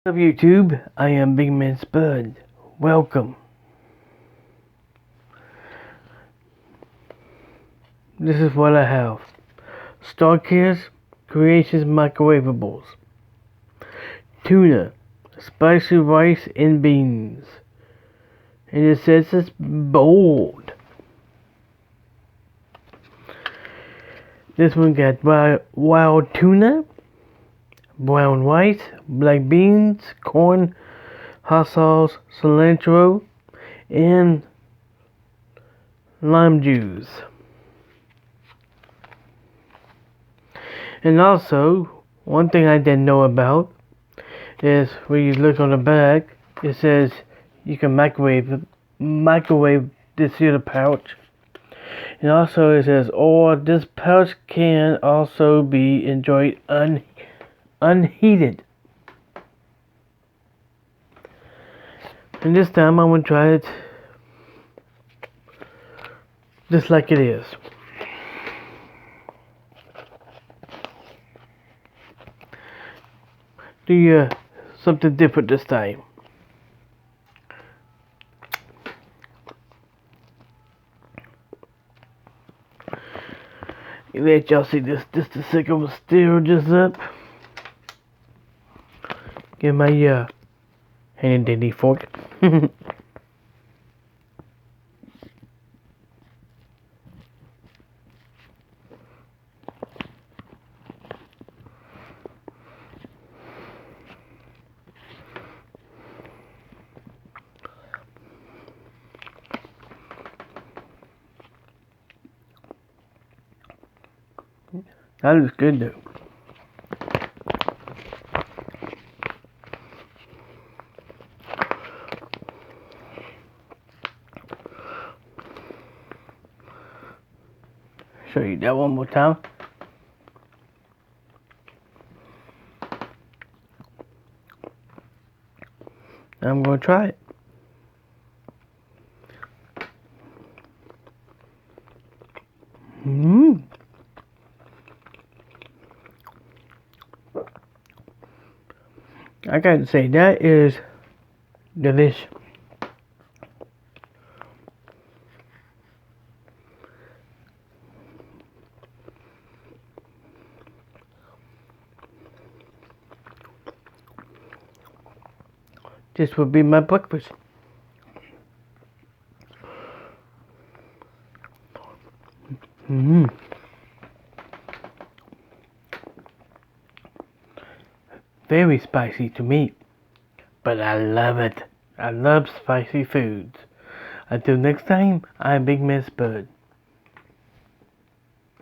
What's up YouTube? I am Big Man Spud. Welcome. This is what I have. Starkist Creations Microwaveables. Tuna. Spicy rice and beans. And it says it's bold. This one got wild tuna, brown rice, black beans, corn, hot sauce, cilantro, and lime juice. And also, one thing I didn't know about is when you look on the back, it says you can microwave this here pouch. And also it says, or this pouch can also be enjoyed unheated. And this time I'm going to try it just like it is. Do something different this time. Let y'all see this. Just a second, I'm gonna stir this up. Get my handy dandy fork. That looks good though. Show you that one more time. I'm gonna try it. I gotta say, that is delicious. This will be my breakfast. Very spicy to me, but I love it. I love spicy foods. Until next time, I'm Big Man Spud.